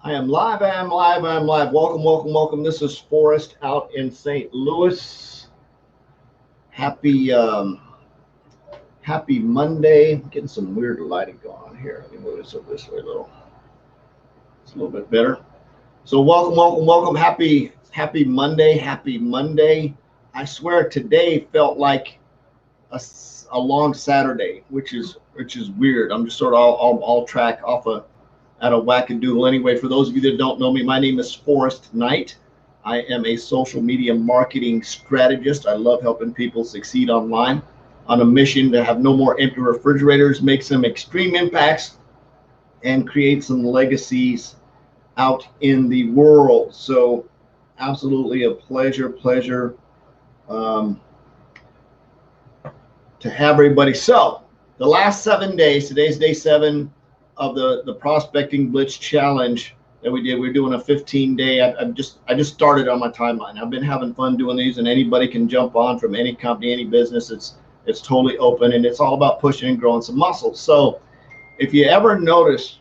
I am live. I am live. I am live. Welcome, welcome, welcome. This is Forrest out in St. Louis. Happy, happy Monday. Getting some weird lighting going on here. Let me move this over this way a little. It's a little bit better. So welcome, welcome, welcome. Happy Monday. Happy Monday. I swear today felt like a long Saturday, which is weird. I'm just sort of all track off at a wackadoodle. Anyway, for those of you that don't know me, my name is Forrest Knight. I am a social media marketing strategist. I love helping people succeed online on a mission to have no more empty refrigerators, make some extreme impacts, and create some legacies out in the world. So, absolutely a pleasure um, to have everybody. So, the last 7 days, today's day 7 of the Prospecting Blitz Challenge that we did. We're doing a 15-day. I just started on my timeline. I've been having fun doing these, and anybody can jump on from any company, any business. It's totally open, and it's all about pushing and growing some muscles. So, if you ever notice,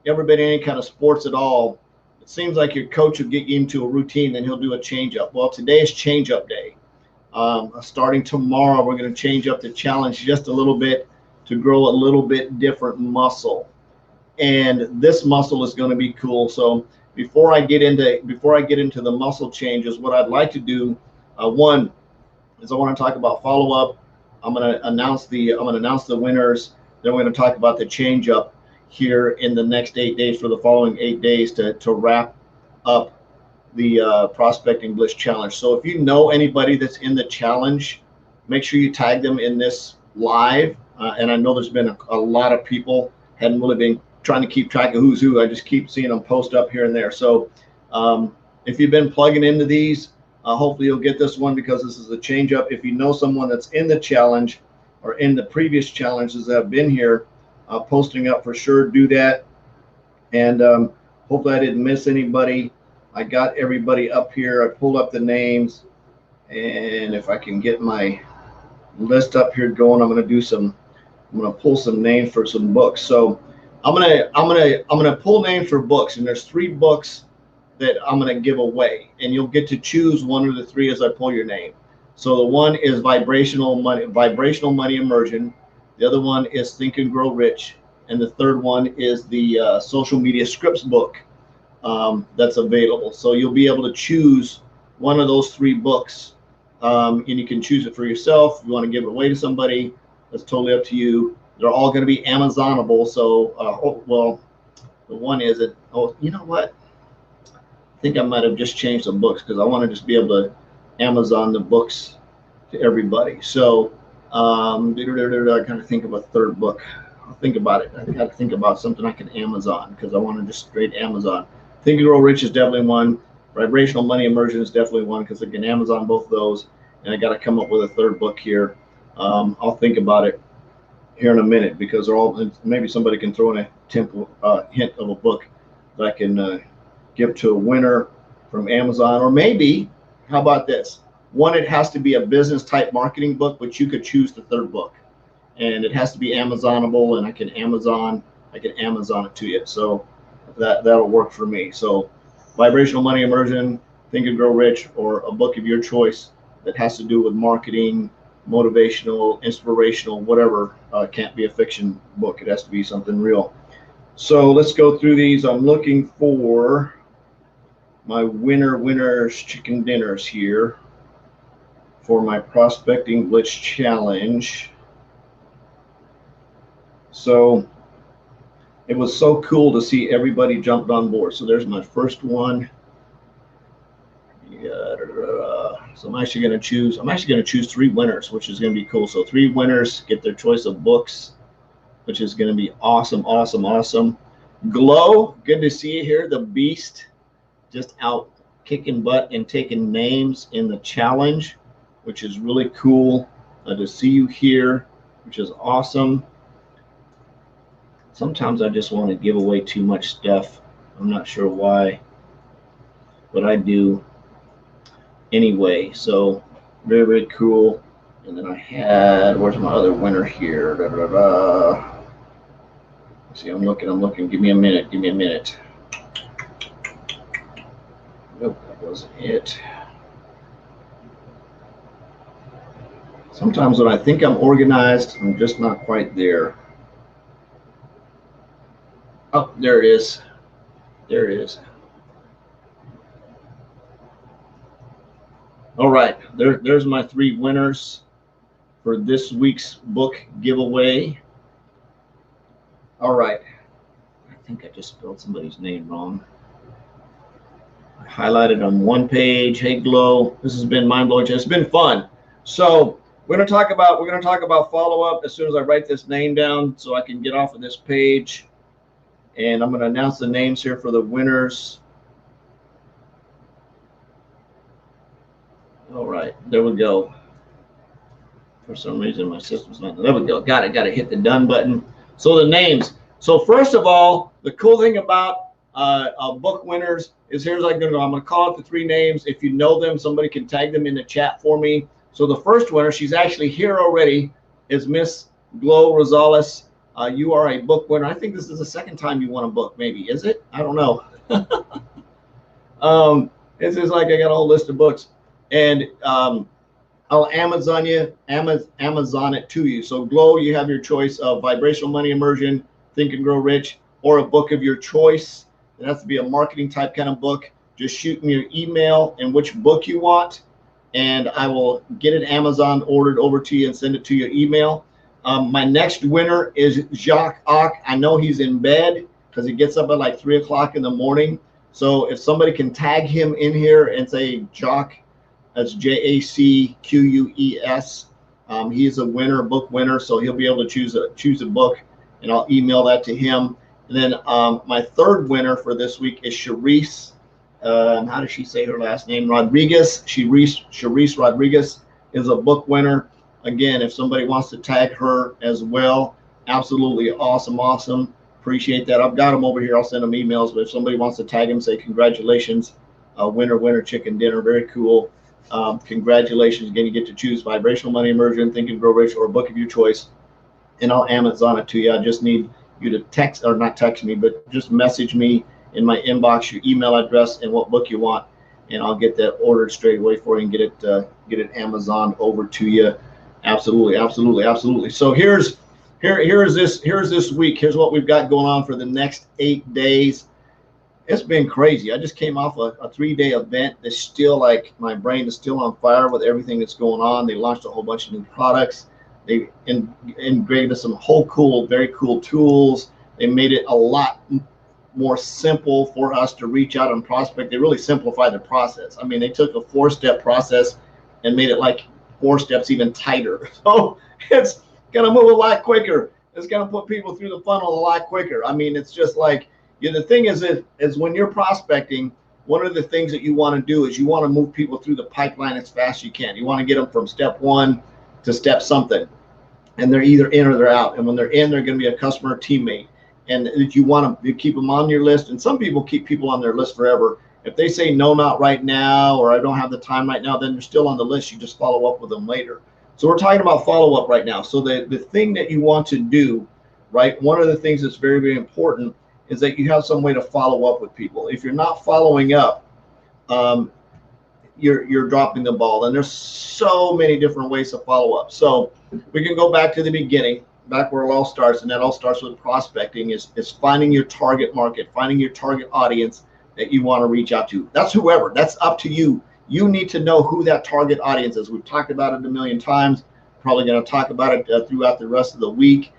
you ever been in any kind of sports at all, it seems like your coach will get you into a routine, then he'll do a change up. Well, today is change up day. Starting tomorrow, we're going to change up the challenge just a little bit to grow a little bit different muscle, and this muscle is going to be cool. So before I get into the muscle changes, what I'd like to do, one is I want to talk about follow up. I'm going to announce the winners. Then we're going to talk about the change up here in the next 8 days, for the following 8 days, to wrap up the Prospecting Blitz Challenge. So if you know anybody that's in the challenge, make sure you tag them in this live. And I know there's been a lot of people hadn't really been trying to keep track of who's who. I just keep seeing them post up here and there. So if you've been plugging into these, hopefully you'll get this one, because this is a change up. If you know someone that's in the challenge or in the previous challenges that have been here, posting up, for sure do that. And hopefully I didn't miss anybody. I got everybody up here. I pulled up the names, and if I can get my list up here going, I'm gonna pull some names for some books. So I'm gonna pull names for books, and there's 3 books that I'm gonna give away, and you'll get to choose one of the 3 as I pull your name. So the one is Vibrational Money Immersion. The other one is Think and Grow Rich, and the third one is the Social Media Scripts book that's available. So you'll be able to choose one of those 3 books, and you can choose it for yourself. If you want to give it away to somebody, that's totally up to you. They're all going to be Amazonable. So, well, the one is it. Oh, you know what? I think I might have just changed the books, because I want to just be able to Amazon the books to everybody. So, I kind of think of a third book. I'll think about it. I got to think about something I can Amazon, because I want to just straight Amazon. Think and Grow Rich is definitely one. Vibrational Money Immersion is definitely one, because I can Amazon both of those. And I got to come up with a third book here. I'll think about it here in a minute, because they're all, maybe somebody can throw in a hint of a book that I can give to a winner from Amazon. Or maybe, how about this? One, it has to be a business type marketing book, but you could choose the third book, and it has to be Amazonable, and I can Amazon it to you. So that'll work for me. So Vibrational Money Immersion, Think and Grow Rich, or a book of your choice that has to do with marketing, motivational, inspirational, whatever. Can't be a fiction book. It has to be something real. So let's go through these. I'm looking for my winners chicken dinners here for my Prospecting Blitz Challenge. So it was so cool to see everybody jumped on board. So there's my first one. Yeah, so I'm actually going to choose 3 winners, which is going to be cool. So 3 winners get their choice of books, which is going to be awesome. Glow, good to see you here. The Beast, just out kicking butt and taking names in the challenge, which is really cool to see you here, which is awesome. Sometimes I just want to give away too much stuff. I'm not sure why, but I do anyway. So very, very cool. And then I had, where's my other winner here? See, I'm looking. Give me a minute. was it. Sometimes when I think I'm organized, I'm just not quite there. Oh, there it is. There it is. All right, there's my 3 winners for this week's book giveaway. All right, I think I just spelled somebody's name wrong. I highlighted on one page. Hey, Glow, this has been mind-blowing. It's been fun. So we're going to talk about follow-up as soon as I write this name down so I can get off of this page. And I'm going to announce the names here for the winners. All right, there we go. For some reason, my system's not. There we go. Got it. Got to hit the done button. So the names. So first of all, the cool thing about book winners is here's like I'm going to call out the 3 names. If you know them, somebody can tag them in the chat for me. So the first winner, she's actually here already, is Miss Glow Rosales. You are a book winner. I think this is the 2nd time you won a book. Maybe is it? I don't know. It's just like I got a whole list of books. And I'll Amazon it to you. So Glow, you have your choice of Vibrational Money Immersion, Think and Grow Rich, or a book of your choice. It has to be a marketing type kind of book. Just shoot me your email and which book you want, and I will get it Amazon ordered over to you and send it to your email. My next winner is Jacques Ock. I know he's in bed because he gets up at like 3 o'clock in the morning. So if somebody can tag him in here and say Jacques, that's Jacqueus. He's a winner, book winner, so he'll be able to choose a book, and I'll email that to him. And then my 3rd winner for this week is Charisse. How does she say her last name? Rodriguez. Charisse Rodriguez is a book winner. Again, if somebody wants to tag her as well, absolutely awesome. Appreciate that. I've got them over here. I'll send them emails. But if somebody wants to tag him, say congratulations, winner chicken dinner. Very cool. Congratulations. Again, you get to choose Vibrational Money Immersion, Think and Grow Rich, or a book of your choice, and I'll Amazon it to you. I just need you to text, or not text me, but just message me in my inbox your email address and what book you want, and I'll get that ordered straight away for you and get it Amazon over to you. Absolutely. So here's this week. Here's what we've got going on for the next 8 days. It's been crazy. I just came off a 3-day event that's still like my brain is still on fire with everything that's going on. They launched a whole bunch of new products. They integrated some very cool tools. They made it a lot more simple for us to reach out and prospect. They really simplified the process. I mean, they took a 4-step process and made it like 4 steps even tighter. So it's gonna move a lot quicker. It's gonna put people through the funnel a lot quicker. I mean, it's just like, the thing is when you're prospecting, one of the things that you want to do is you want to move people through the pipeline as fast as you can. You want to get them from step 1 to step something, and they're either in or they're out. And when they're in, they're going to be a customer teammate. And you want to keep them on your list. And some people keep people on their list forever. If they say no, not right now, or I don't have the time right now, then they're still on the list. You just follow up with them later. So we're talking about follow up right now. So the thing that you want to do, right? One of the things that's very, very important is that you have some way to follow up with people. If you're not following up, you're dropping the ball. And there's so many different ways to follow up. So we can go back to the beginning, back where it all starts, and that all starts with prospecting, is finding your target market, finding your target audience that you want to reach out to. That's whoever. That's up to you. You need to know who that target audience is. We've talked about it a million times. Probably going to talk about it throughout the rest of the week.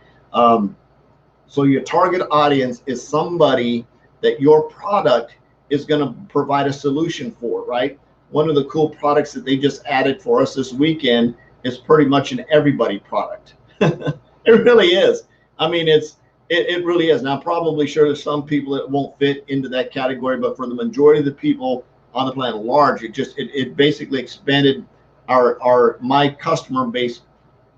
So your target audience is somebody that your product is going to provide a solution for, right? One of the cool products that they just added for us this weekend is pretty much an everybody product. It really is. I mean, it really is. Now, I'm probably sure there's some people that won't fit into that category, but for the majority of the people on the planet at large, it basically expanded my customer base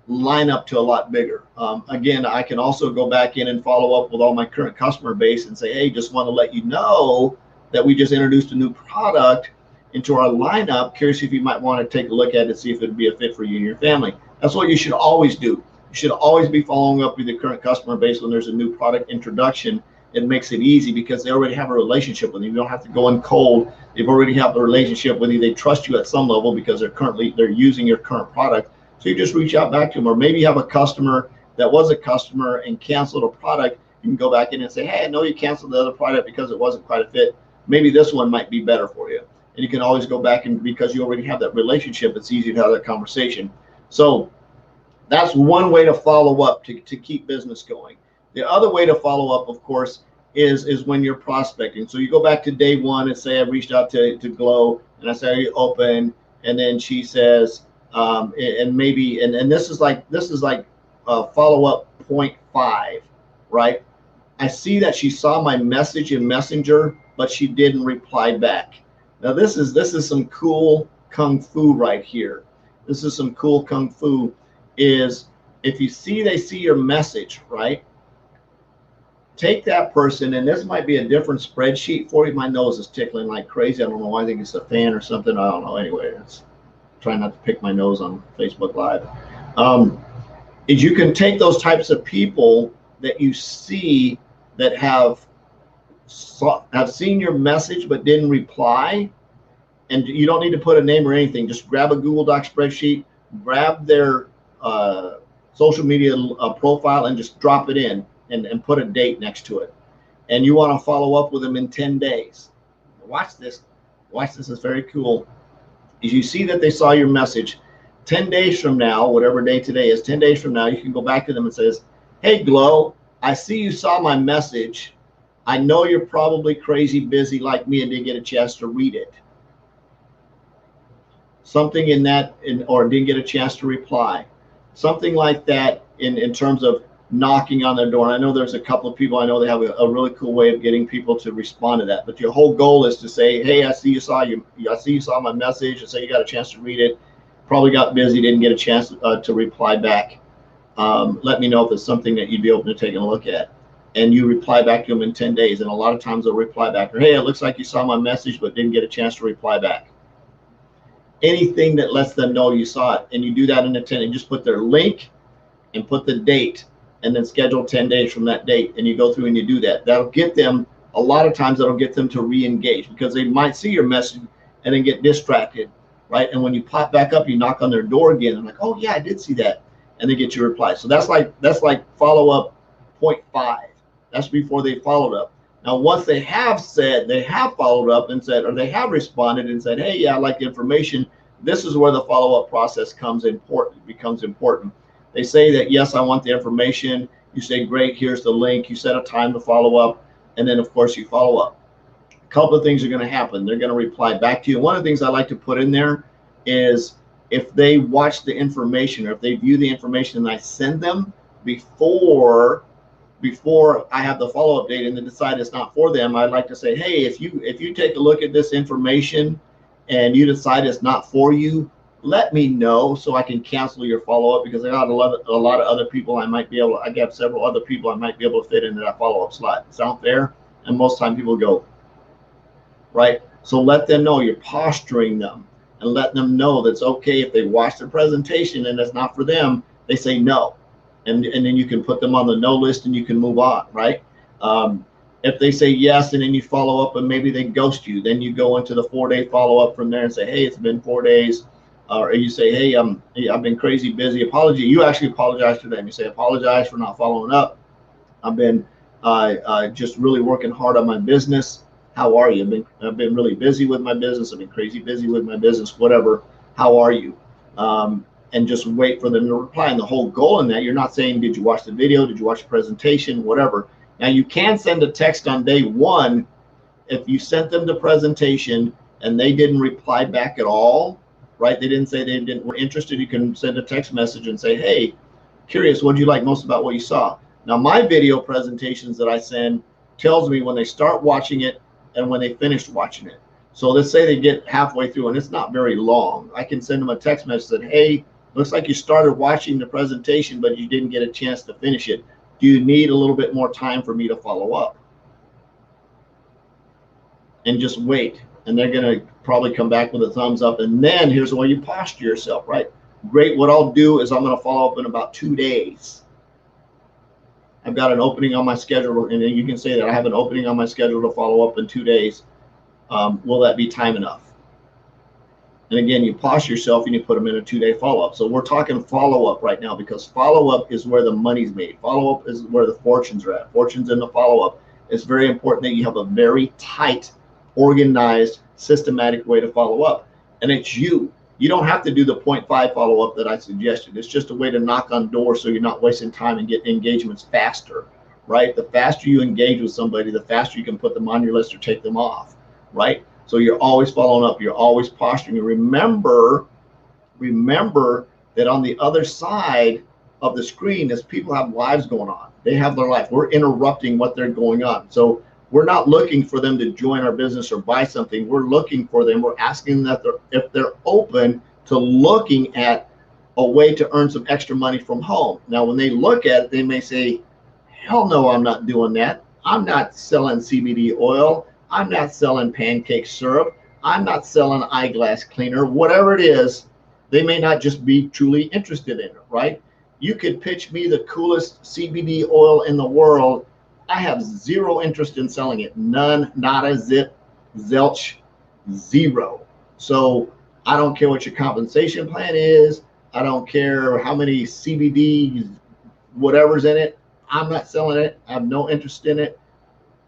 lineup to a lot bigger. Again, I can also go back in and follow up with all my current customer base and say, hey, just want to let you know that we just introduced a new product into our lineup. Curious if you might want to take a look at it, see if it'd be a fit for you and your family. That's what you should always do. You should always be following up with your current customer base when there's a new product introduction, it makes it easy because they already have a relationship with you. You don't have to go in cold. They've already have a relationship with you. They trust you at some level because they're using your current product. So you just reach out back to them. Or maybe you have a customer that was a customer and canceled a product. You can go back in and say, hey, I know you canceled the other product because it wasn't quite a fit. Maybe this one might be better for you. And you can always go back, and because you already have that relationship, it's easy to have that conversation. So that's one way to follow up to keep business going. The other way to follow up, of course, is when you're prospecting. So you go back to day one and say, I reached out to Glow, and I say, are you open? And then she says, and maybe, and this is like follow up 0.5, right? I see that she saw my message in Messenger, but she didn't reply back. Now this is some cool kung fu right here. This is some cool kung fu. Is if you see they see your message, right? Take that person, and this might be a different spreadsheet for you. My nose is tickling like crazy. I don't know why. I think it's a fan or something. I don't know. Anyway, it's trying not to pick my nose on Facebook Live. Is you can take those types of people that you see that have seen your message but didn't reply, and you don't need to put a name or anything. Just grab a Google Doc spreadsheet, grab their social media profile, and just drop it in and put a date next to it. And you want to follow up with them in 10 days. Watch this. Watch this. Is very cool. Is you see that they saw your message 10 days from now, whatever day today is, 10 days from now, you can go back to them and says, hey, Glow, I see you saw my message. I know you're probably crazy busy like me and didn't get a chance to read it. Something in that, or didn't get a chance to reply. Something like that in terms of knocking on their door. And I know there's a couple of people, I know they have a really cool way of getting people to respond to that. But your whole goal is to say, hey, I see you saw my message. I say you got a chance to read it. Probably got busy, didn't get a chance to reply back. Let me know if it's something that you'd be open to taking a look at. And you reply back to them in 10 days. And a lot of times they'll reply back, or hey, it looks like you saw my message but didn't get a chance to reply back. Anything that lets them know you saw it. And you do that in a 10, and just put their link and put the date, and then schedule 10 days from that date. And you go through and you do that. That'll get them, a lot of times that'll get them to re-engage, because they might see your message and then get distracted, right? And when you pop back up, you knock on their door again. I'm like, oh yeah, I did see that. And they get your reply. So that's like follow up 0.5. That's before they followed up. Now, once they have said, they have followed up and said, or they have responded and said, hey, yeah, I like the information. This is where the follow-up process becomes important. They say that, yes, I want the information. You say, great, here's the link. You set a time to follow up. And then, of course, you follow up. A couple of things are going to happen. They're going to reply back to you. One of the things I like to put in there is if they watch the information, or if they view the information and I send them before I have the follow-up date and they decide it's not for them, I'd like to say, hey, if you take a look at this information and you decide it's not for you, let me know so I can cancel your follow-up, because I got a lot of other people I got several other people I might be able to fit into that follow-up slot. Sound fair? And most time people go, right? So let them know you're posturing them and let them know that's okay if they watch the presentation and it's not for them, they say no. And then you can put them on the no list and you can move on, right? If they say yes and then you follow up and maybe they ghost you, then you go into the 4-day follow-up from there and say, hey, it's been 4 days. Or you say, hey, I've been crazy busy. Apology. You actually apologize to them. You say, apologize for not following up. I've been just really working hard on my business. How are you? I've been really busy with my business. I've been crazy busy with my business, whatever. How are you? And just wait for them to reply. And the whole goal in that, you're not saying, did you watch the video? Did you watch the presentation? Whatever. Now, you can send a text on day one. If you sent them the presentation and they didn't reply back at all, right? They didn't say they were interested. You can send a text message and say, hey, curious, what do you like most about what you saw? Now, my video presentations that I send tells me when they start watching it and when they finished watching it. So let's say they get halfway through and it's not very long. I can send them a text message that, hey, looks like you started watching the presentation, but you didn't get a chance to finish it. Do you need a little bit more time for me to follow up? And just wait. And they're going to probably come back with a thumbs up. And then here's the way you posture yourself, right? Great. What I'll do is I'm going to follow up in about 2 days. I've got an opening on my schedule, and you can say that I have an opening on my schedule to follow up in 2 days. Will that be time enough? And again, you posture yourself and you put them in a 2-day follow-up. So we're talking follow-up right now, because follow-up is where the money's made. Follow-up is where the fortunes are at. Fortunes in the follow-up. It's very important that you have a very tight, organized, systematic way to follow up. And it's you. You don't have to do the 0.5 follow-up that I suggested. It's just a way to knock on doors so you're not wasting time and get engagements faster, right? The faster you engage with somebody, the faster you can put them on your list or take them off, right? So you're always following up. You're always posturing. You remember that on the other side of the screen is people have lives going on. They have their life. We're interrupting what they're going on. So we're not looking for them to join our business or buy something. We're looking for them. We're asking that if they're open to looking at a way to earn some extra money from home. Now, when they look at it, they may say, hell no, I'm not doing that. I'm not selling CBD oil. I'm not selling pancake syrup. I'm not selling eyeglass cleaner. Whatever it is, they may not just be truly interested in it, right? You could pitch me the coolest CBD oil in the world. I have zero interest in selling it. None, nada, zip, zilch, zero. So I don't care what your compensation plan is. I don't care how many CBD whatever's in it. I'm not selling it. I have no interest in it.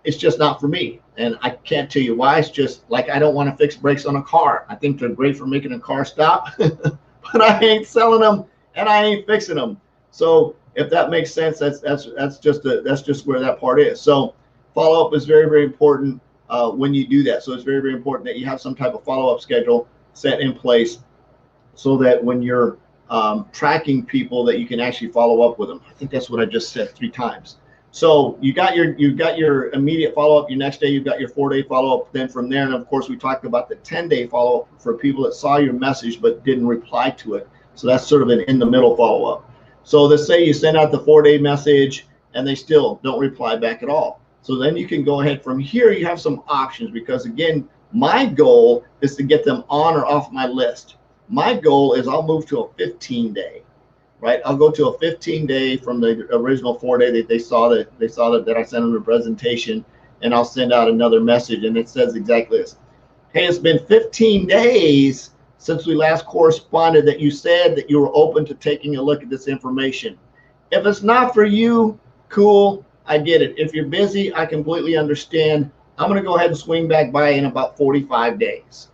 It's just not for me. And I can't tell you why. It's just like I don't want to fix brakes on a car. I think they're great for making a car stop, but I ain't selling them and I ain't fixing them. So if that makes sense, that's just where that part is. So follow up is very, very important when you do that. So it's very, very important that you have some type of follow up schedule set in place so that when you're tracking people, that you can actually follow up with them. I think that's what I just said 3 times. So you got your immediate follow-up. Your next day, you've got your 4-day follow-up. Then from there, and of course, we talked about the 10-day follow-up for people that saw your message but didn't reply to it. So that's sort of an in-the-middle follow-up. So let's say you send out the 4-day message and they still don't reply back at all. So then you can go ahead from here. You have some options, because again, my goal is to get them on or off my list. My goal is I'll move to a 15-day. Right, I'll go to a 15-day from the original 4-day that they saw that I sent them a presentation, and I'll send out another message, and it says exactly this: hey, it's been 15 days since we last corresponded. That you said that you were open to taking a look at this information. If it's not for you, cool, I get it. If you're busy, I completely understand. I'm going to go ahead and swing back by in about 45 days,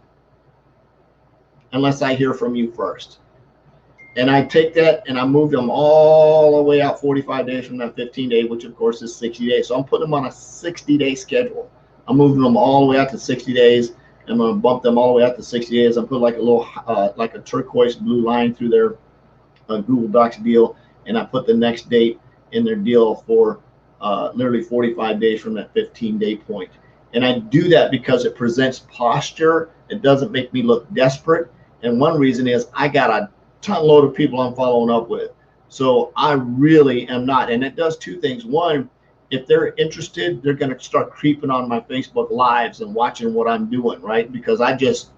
unless I hear from you first. And I take that and I move them all the way out 45 days from that 15-day, which of course is 60 days. So I'm putting them on a 60-day schedule. I'm moving them all the way out to 60 days. I'm going to bump them all the way out to 60 days. I'm putting like a little, like a turquoise blue line through their Google Docs deal. And I put the next date in their deal for literally 45 days from that 15-day point. And I do that because it presents posture. It doesn't make me look desperate. And one reason is I got a ton load of people I'm following up with. So I really am not. And it does 2 things. One, if they're interested, they're going to start creeping on my Facebook lives and watching what I'm doing, right? Because I just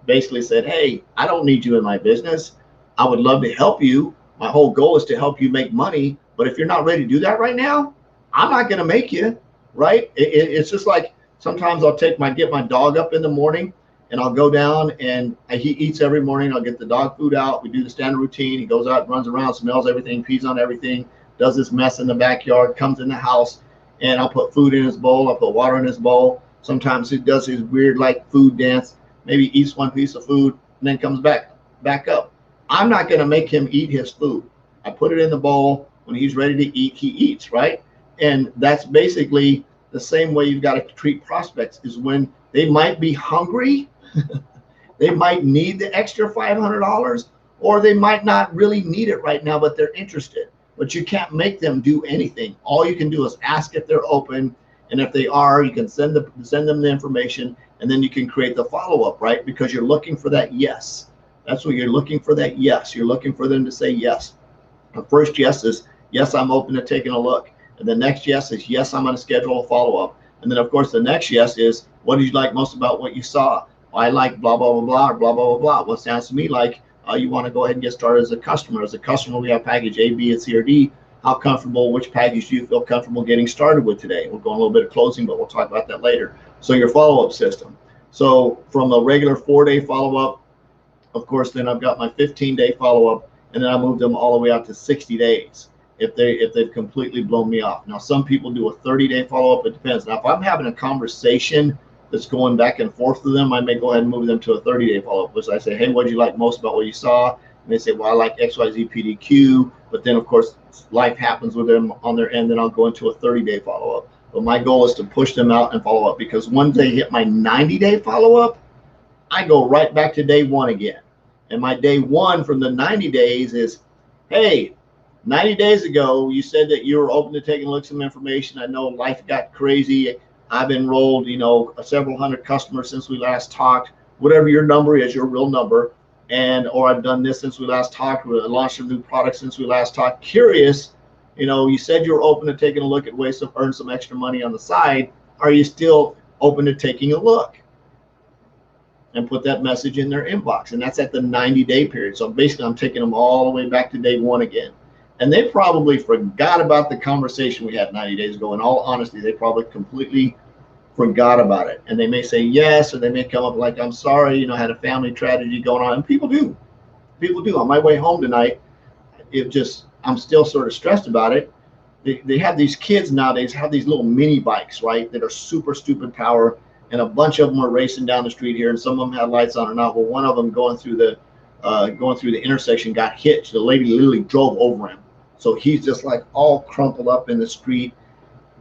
basically said, hey, I don't need you in my business. I would love to help you. My whole goal is to help you make money. But if you're not ready to do that right now, I'm not going to make you, right? It's just like sometimes I'll get my dog up in the morning, and I'll go down and he eats every morning. I'll get the dog food out. We do the standard routine. He goes out, runs around, smells everything, pees on everything, does this mess in the backyard, comes in the house, and I'll put food in his bowl. I'll put water in his bowl. Sometimes he does his weird like food dance, maybe eats one piece of food and then comes back up. I'm not going to make him eat his food. I put it in the bowl. When he's ready to eat, he eats, right? And that's basically the same way you've got to treat prospects, is when they might be hungry. They might need the extra $500, or they might not really need it right now, but they're interested. But you can't make them do anything. All you can do is ask if they're open, and if they are, you can send them the information, and then you can create the follow-up, right? Because you're looking for that yes. That's what you're looking for, that yes. You're looking for them to say yes. The first yes is, yes, I'm open to taking a look. And the next yes is, yes, I'm going to schedule a follow-up. And then, of course, the next yes is, what did you like most about what you saw? I like blah, blah, blah, blah, or blah, blah, blah, blah. What sounds to me like you want to go ahead and get started as a customer. As a customer, we have package A, B, and C, or D. how comfortable, which package do you feel comfortable getting started with today? We're going a little bit of closing, but we'll talk about that later. So your follow-up system. So from a regular 4-day follow-up, of course, then I've got my 15-day follow-up, and then I move them all the way out to 60 days if they've completely blown me off. Now, some people do a 30-day follow-up. It depends. Now, if I'm having a conversation that's going back and forth with them, I may go ahead and move them to a 30-day follow-up, which I say, hey, what did you like most about what you saw? And they say, well, I like XYZ PDQ. But then, of course, life happens with them on their end. Then I'll go into a 30-day follow-up. But my goal is to push them out and follow up, because once they hit my 90-day follow-up, I go right back to day one again. And my day one from the 90 days is, hey, 90 days ago, you said that you were open to taking a look at some information. I know life got crazy. I've enrolled, several hundred customers since we last talked. Whatever your number is, your real number. Or I've done this since we last talked. We launched a new product since we last talked. Curious, you said you were open to taking a look at ways to earn some extra money on the side. Are you still open to taking a look? And put that message in their inbox. And that's at the 90-day period. So basically, I'm taking them all the way back to day one again. And they probably forgot about the conversation we had 90 days ago. In all honesty, they probably completely forgot about it. And they may say yes, or they may come up like, I'm sorry, I had a family tragedy going on. And people do. On my way home tonight, I'm still sort of stressed about it. They have these kids nowadays have these little mini bikes, right, that are super stupid power. And a bunch of them are racing down the street here, and some of them had lights on or not. Well, one of them going through the intersection got hit. The lady literally drove over him. So he's just like all crumpled up in the street.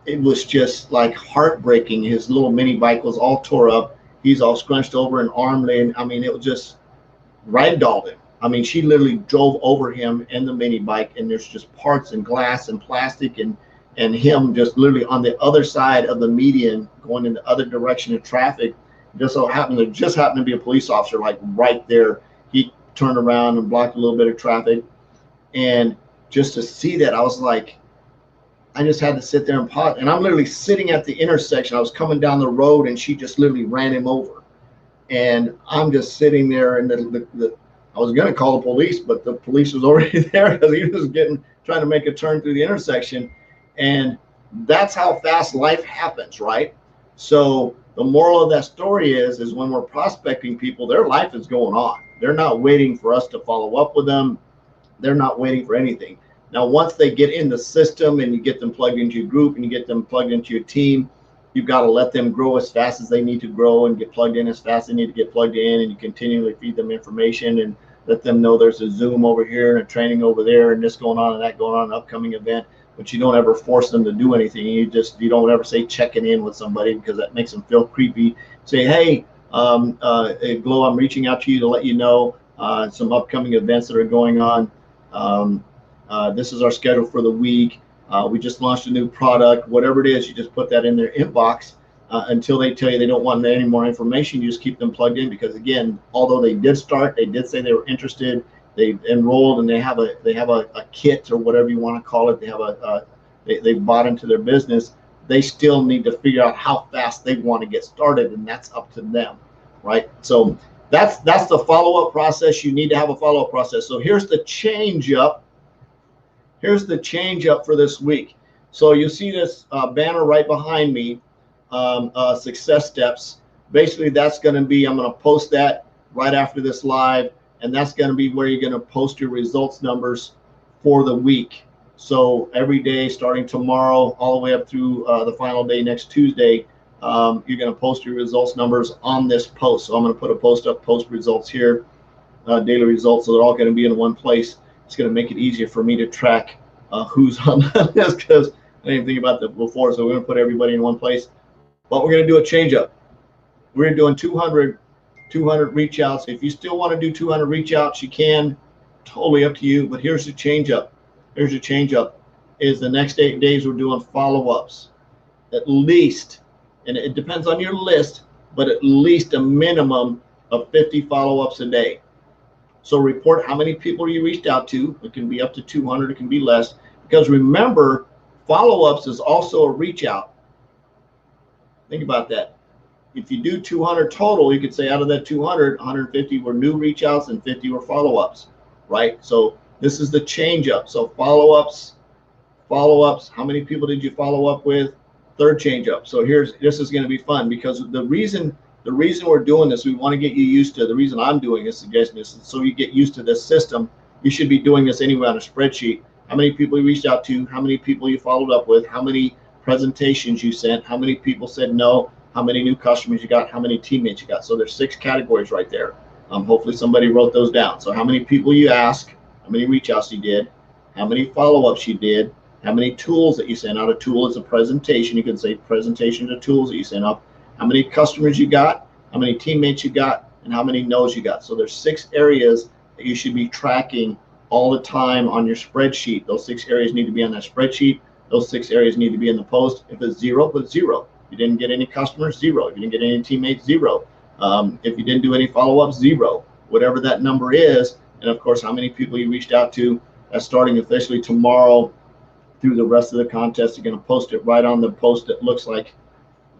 It was just like heartbreaking. His little mini bike was all tore up. He's all scrunched over and armed in. I mean, it was just ragdolled him. I mean, she literally drove over him in the mini bike, and there's just parts and glass and plastic and him just literally on the other side of the median going in the other direction of traffic. Just happened to be a police officer like right there. He turned around and blocked a little bit of traffic. And just to see that, I was like, I just had to sit there and pause. And I'm literally sitting at the intersection. I was coming down the road, and she just literally ran him over. And I'm just sitting there, and I was going to call the police, but the police was already there because he was trying to make a turn through the intersection. And that's how fast life happens, right? So the moral of that story is when we're prospecting people, their life is going on. They're not waiting for us to follow up with them. They're not waiting for anything. Now, once they get in the system and you get them plugged into your group and you get them plugged into your team, you've got to let them grow as fast as they need to grow and get plugged in as fast as they need to get plugged in. And you continually feed them information and let them know there's a Zoom over here and a training over there and this going on and that going on, an upcoming event. But you don't ever force them to do anything. You don't ever say checking in with somebody, because that makes them feel creepy. Say, hey, Glow, I'm reaching out to you to let you know some upcoming events that are going on. This is our schedule for the week. We just launched a new product. Whatever it is, you just put that in their inbox until they tell you they don't want any more information. You just keep them plugged in, because again, although they did say they were interested. They enrolled and they have a kit or whatever you want to call it. They have they bought into their business. They still need to figure out how fast they want to get started, and that's up to them, right? So that's the follow-up process. You need to have a follow-up process. So here's the change up. Here's the change up for this week. So you see this banner right behind me, success steps. Basically, that's going to be, I'm going to post that right after this live. And that's going to be where you're going to post your results numbers for the week. So every day, starting tomorrow, all the way up through the final day next Tuesday, you're going to post your results numbers on this post. So I'm going to put a post up, post results here, daily results. So they're all going to be in one place. It's going to make it easier for me to track who's on this, because I didn't think about that before. So we're going to put everybody in one place. But we're going to do a change up. We're doing 200 reach outs. If you still want to do 200 reach outs, you can. Totally up to you. But here's the change up. Here's the change up is the next 8 days we're doing follow-ups. At least, and it depends on your list, but at least a minimum of 50 follow-ups a day. So report how many people you reached out to. It can be up to 200. It can be less. Because remember, follow-ups is also a reach out. Think about that. If you do 200 total, you could say out of that 200, 150 were new reach outs and 50 were follow-ups, right? So this is the change up. So follow-ups follow-ups. How many people did you follow up with? Third change up. So this is going to be fun, because the reason we're doing this, we want to get you used to, the reason I'm doing this, suggesting this, so you get used to this system. You should be doing this anyway on a spreadsheet. How many people you reached out to, how many people you followed up with, how many presentations you sent, how many people said no, how many new customers you got, how many teammates you got. So there's 6 categories right there. Hopefully somebody wrote those down. So how many people you asked, how many reach outs you did, how many follow-ups you did, how many tools that you sent out. A tool is a presentation. You can say presentation to tools that you sent out. How many customers you got, how many teammates you got, and how many no's you got. So there's 6 areas that you should be tracking all the time on your spreadsheet. Those 6 areas need to be on that spreadsheet. Those 6 areas need to be in the post. If it's 0, put 0. If you didn't get any customers, 0. If you didn't get any teammates, 0. If you didn't do any follow-ups, 0. Whatever that number is, and of course, how many people you reached out to. That's starting officially tomorrow through the rest of the contest. You're going to post it right on the post that looks like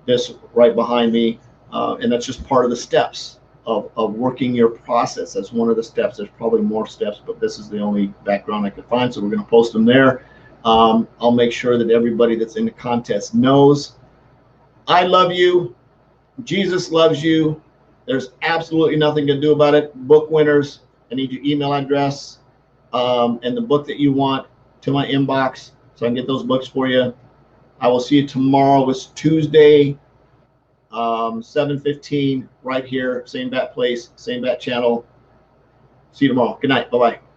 this right behind me, and that's just part of the steps of working your process. That's one of the steps. There's probably more steps, but this is the only background I could find, so we're going to post them there. I'll make sure that everybody that's in the contest knows. I love you. Jesus loves you. There's absolutely nothing to do about it. Book winners, I need your email address and the book that you want to my inbox so I can get those books for you. I will see you tomorrow. It's Tuesday, 7:15 right here, same bat place, same bat channel. See you tomorrow. Good night. Bye-bye.